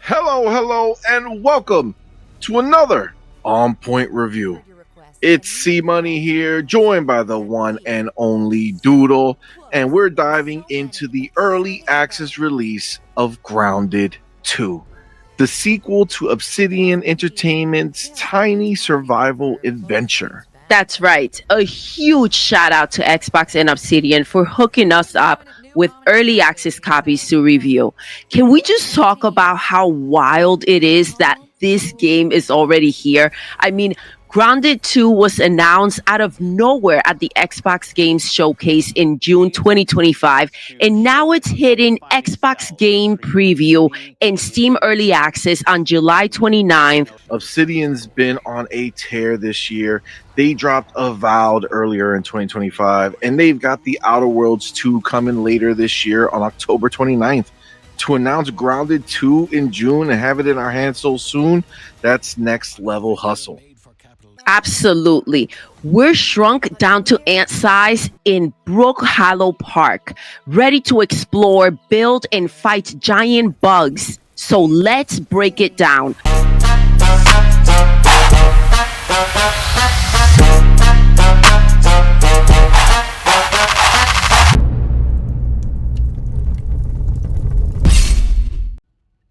Hello, and welcome to another OnPoint review. It's CMoney here, joined by the one and only Doodle, and we're diving into the early access release of Grounded 2, the sequel to Obsidian Entertainment's tiny survival adventure. That's right. A huge shout out to Xbox and Obsidian for hooking us up with early access copies to review. Can we just talk about how wild it is that this game is already here? I mean, Grounded 2 was announced out of nowhere at the Xbox Games Showcase in June 2025, and now it's hitting Xbox Game Preview and Steam Early Access on July 29th. Obsidian's been on a tear this year. They dropped Avowed earlier in 2025, and they've got the Outer Worlds 2 coming later this year on October 29th. To announce Grounded 2 in June and have it in our hands so soon, that's next level hustle. Absolutely. We're shrunk down to ant size in Brook Hollow Park, ready to explore, build, and fight giant bugs. So let's break it down.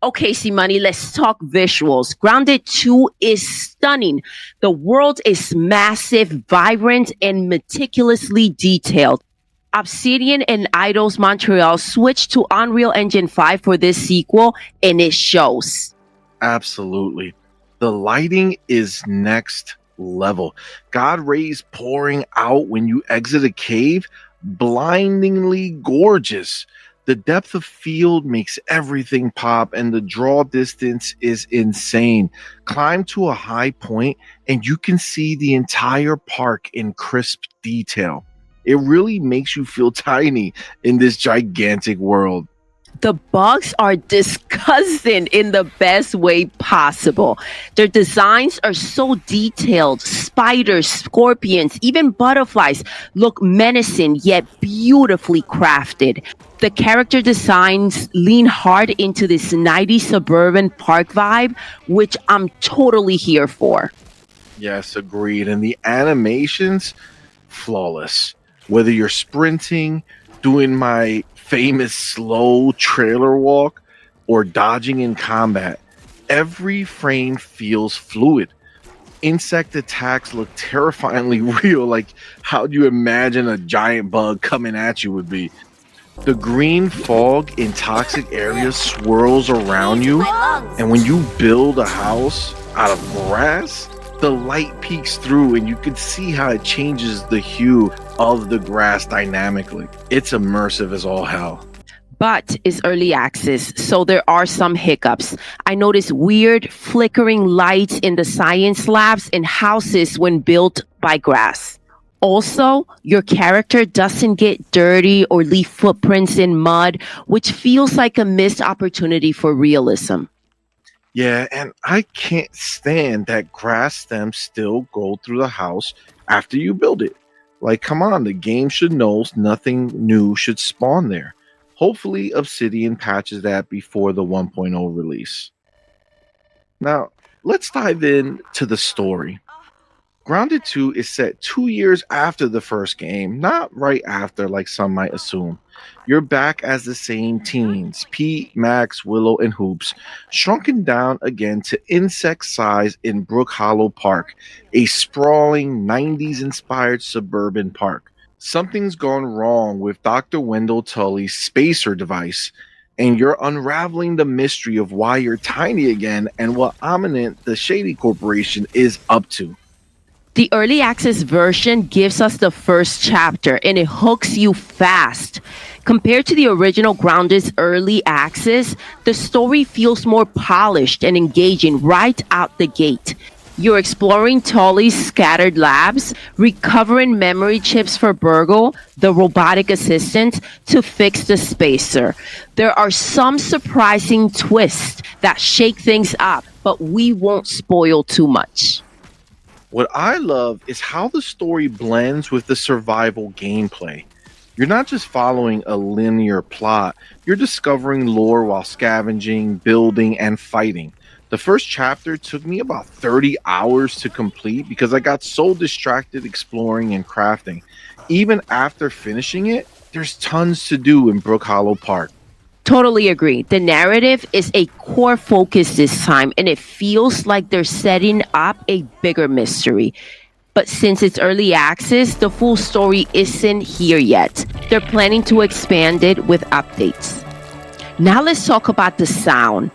Okay, CMoney, let's talk visuals. Grounded 2 is stunning. The world is massive, vibrant, and meticulously detailed. Obsidian and Eidos Montreal switched to Unreal Engine 5 for this sequel, and it shows. Absolutely. The lighting is next level. God rays pouring out when you exit a cave, blindingly gorgeous. The depth of field makes everything pop, and the draw distance is insane. Climb to a high point, and you can see the entire park in crisp detail. It really makes you feel tiny in this gigantic world. The bugs are disgusting in the best way possible. Their designs are so detailed. Spiders, scorpions, even butterflies look menacing yet beautifully crafted. The character designs lean hard into this 90s suburban park vibe, which I'm totally here for. Yes, agreed. And the animations, flawless. Whether you're sprinting, doing my famous slow trailer walk, or dodging in combat, every frame feels fluid. Insect attacks look terrifyingly real, like how do you imagine a giant bug coming at you would be. The green fog in toxic areas swirls around you, and when you build a house out of grass, the light peeks through and you can see how it changes the hue of the grass dynamically. It's immersive as all hell. But it's early access, so there are some hiccups. I noticed weird flickering lights in the science labs and houses when built by grass. Also, your character doesn't get dirty or leave footprints in mud, which feels like a missed opportunity for realism. Yeah, and I can't stand that grass stems still go through the house after you build it. Like, come on, the game should know nothing new should spawn there. Hopefully, Obsidian patches that before the 1.0 release. Now, let's dive in to the story. Grounded 2 is set 2 years after the first game, not right after like some might assume. You're back as the same teens, Pete, Max, Willow, and Hoops, shrunken down again to insect size in Brook Hollow Park, a sprawling 90s-inspired suburban park. Something's gone wrong with Dr. Wendell Tully's spacer device, and you're unraveling the mystery of why you're tiny again and what Ominent, the Shady Corporation, is up to. The early access version gives us the first chapter and it hooks you fast. Compared to the original Grounded's early access, the story feels more polished and engaging right out the gate. You're exploring Tully's scattered labs, recovering memory chips for Burgle, the robotic assistant, to fix the spacer. There are some surprising twists that shake things up, but we won't spoil too much. What I love is how the story blends with the survival gameplay. You're not just following a linear plot, you're discovering lore while scavenging, building, and fighting. The first chapter took me about 30 hours to complete because I got so distracted exploring and crafting. Even after finishing it, there's tons to do in Brook Hollow Park. Totally agree. The narrative is a core focus this time, and it feels like they're setting up a bigger mystery. But since it's early access, the full story isn't here yet. They're planning to expand it with updates. Now let's talk about the sound.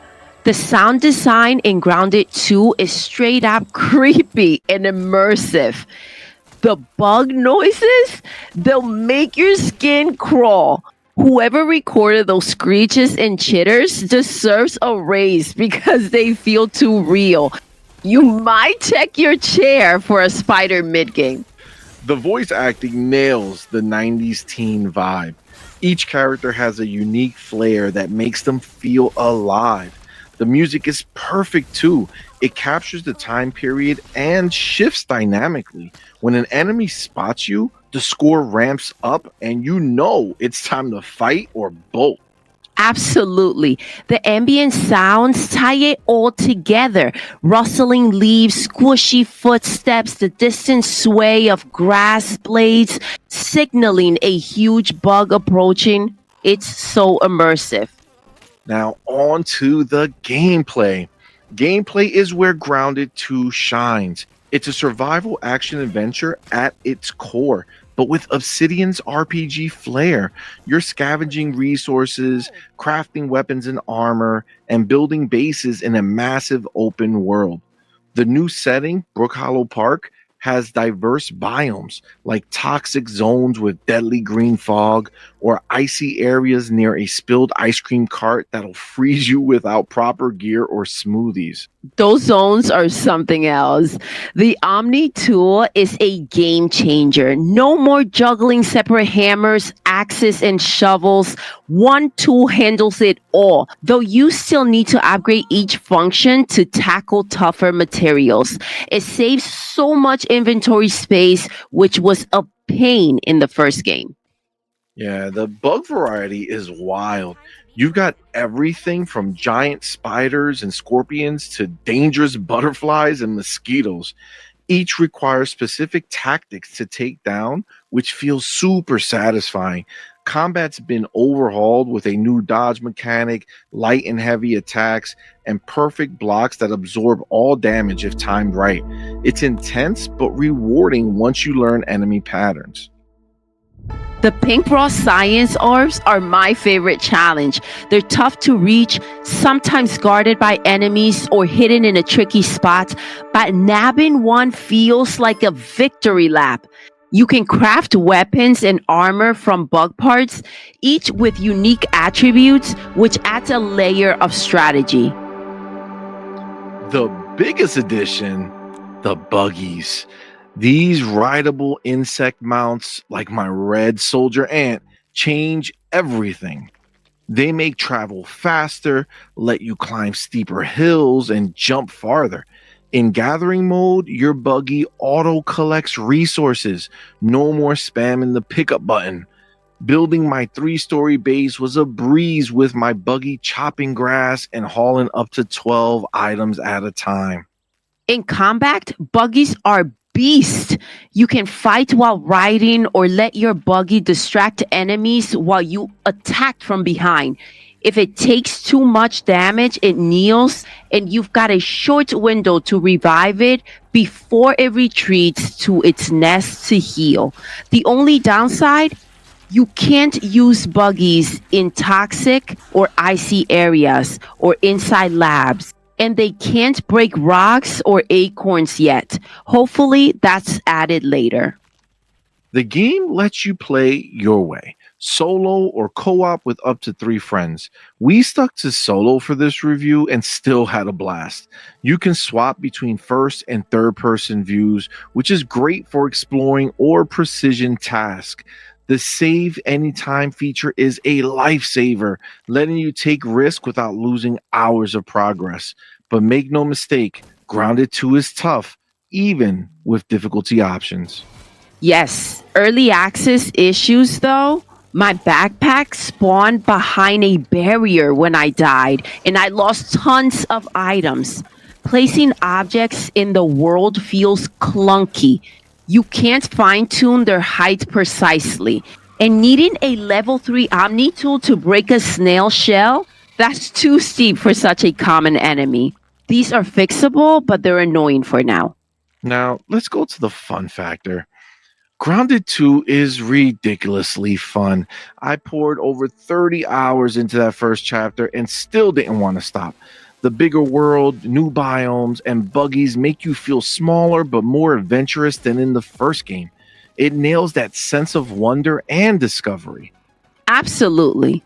The sound design in Grounded 2 is straight up creepy and immersive. The bug noises, they'll make your skin crawl. Whoever recorded those screeches and chitters deserves a raise because they feel too real. You might check your chair for a spider mid game. The voice acting nails the 90s teen vibe. Each character has a unique flair that makes them feel alive. The music is perfect too. It captures the time period and shifts dynamically. When an enemy spots you, the score ramps up and you know it's time to fight or bolt. Absolutely. The ambient sounds tie it all together. Rustling leaves, squishy footsteps, the distant sway of grass blades, signaling a huge bug approaching. It's so immersive. Now, on to the gameplay. Gameplay is where Grounded 2 shines. It's a survival action adventure at its core, but with Obsidian's RPG flair. You're scavenging resources, crafting weapons and armor, and building bases in a massive open world. The new setting, Brook Hollow Park, has diverse biomes like toxic zones with deadly green fog or icy areas near a spilled ice cream cart that'll freeze you without proper gear or smoothies. Those zones are something else. The Omni tool is a game changer. No more juggling separate hammers, axes, and shovels. One tool handles it all, though you still need to upgrade each function to tackle tougher materials. It saves so much inventory space, which was a pain in the first game. Yeah, the bug variety is wild. You've got everything from giant spiders and scorpions to dangerous butterflies and mosquitoes. Each requires specific tactics to take down, which feels super satisfying. Combat's been overhauled with a new dodge mechanic, light and heavy attacks, and perfect blocks that absorb all damage if timed right. It's intense but rewarding once you learn enemy patterns. The pink raw science orbs are my favorite challenge. They're tough to reach, sometimes guarded by enemies or hidden in a tricky spot, but nabbing one feels like a victory lap. You can craft weapons and armor from bug parts, each with unique attributes, which adds a layer of strategy. The biggest addition, the buggies. These rideable insect mounts, like my red soldier ant, change everything. They make travel faster, let you climb steeper hills, and jump farther. In gathering mode, your buggy auto collects resources. No more spamming the pickup button. Building my 3-story base was a breeze with my buggy chopping grass and hauling up to 12 items at a time. In combat, buggies are beasts. You can fight while riding or let your buggy distract enemies while you attack from behind. If it takes too much damage, it kneels, and you've got a short window to revive it before it retreats to its nest to heal. The only downside, you can't use buggies in toxic or icy areas or inside labs. And they can't break rocks or acorns yet. Hopefully, that's added later. The game lets you play your way, solo or co op with up to 3 friends. We stuck to solo for this review and still had a blast. You can swap between first and third person views, which is great for exploring or precision tasks. The save anytime feature is a lifesaver, letting you take risk without losing hours of progress. But make no mistake, Grounded 2 is tough, even with difficulty options. Yes, early access issues though. My backpack spawned behind a barrier when I died, and I lost tons of items. Placing objects in the world feels clunky. You can't fine tune their height precisely. And needing a level 3 Omni tool to break a snail shell? That's too steep for such a common enemy. These are fixable, but they're annoying for now. Now, let's go to the fun factor. Grounded 2 is ridiculously fun. I poured over 30 hours into that first chapter and still didn't want to stop. The bigger world, new biomes, and buggies make you feel smaller but more adventurous than in the first game. It nails that sense of wonder and discovery. Absolutely.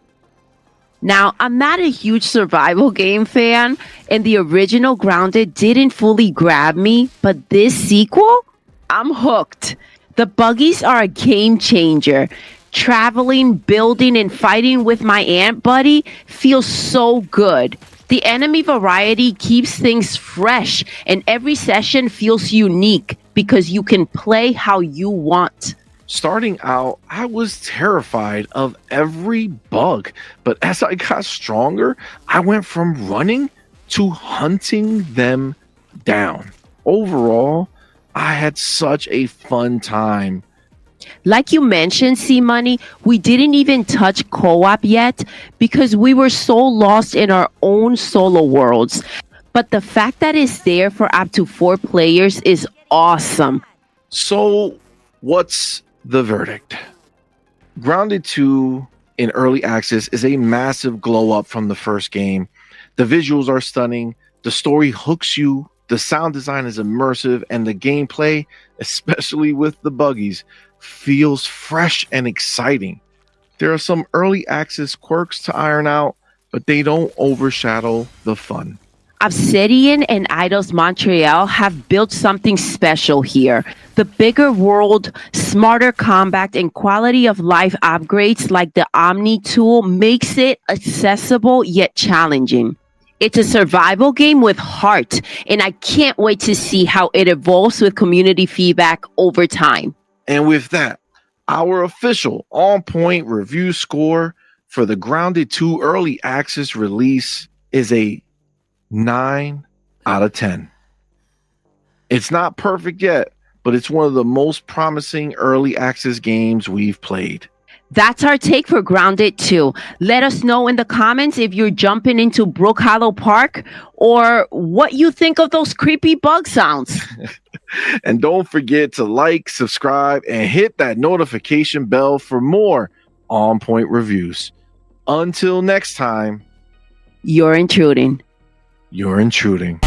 Now, I'm not a huge survival game fan, and the original Grounded didn't fully grab me, but this sequel, I'm hooked. The buggies are a game changer. Traveling, building, and fighting with my ant buddy feels so good. The enemy variety keeps things fresh, and every session feels unique because you can play how you want. Starting out, I was terrified of every bug, but as I got stronger, I went from running to hunting them down. Overall, I had such a fun time. Like you mentioned, CMoney, we didn't even touch co-op yet because we were so lost in our own solo worlds. But the fact that it's there for up to 4 players is awesome. So, what's the verdict? Grounded 2 in early access is a massive glow up from the first game. The visuals are stunning, the story hooks you, the sound design is immersive, and the gameplay, especially with the buggies, feels fresh and exciting. There are some early access quirks to iron out, but they don't overshadow the fun. Obsidian and Idols Montreal have built something special here. The bigger world, smarter combat, and quality of life upgrades like the Omni tool makes it accessible yet challenging. It's a survival game with heart, and I can't wait to see how it evolves with community feedback over time. And with that, our official OnPoint review score for the Grounded 2 early access release is a 9 out of 10. It's not perfect yet, but it's one of the most promising early access games we've played. That's our take for Grounded 2. Let us know in the comments if you're jumping into Brook Hollow Park or what you think of those creepy bug sounds. And don't forget to like, subscribe, and hit that notification bell for more On Point reviews. Until next time, You're intruding. you're intruding.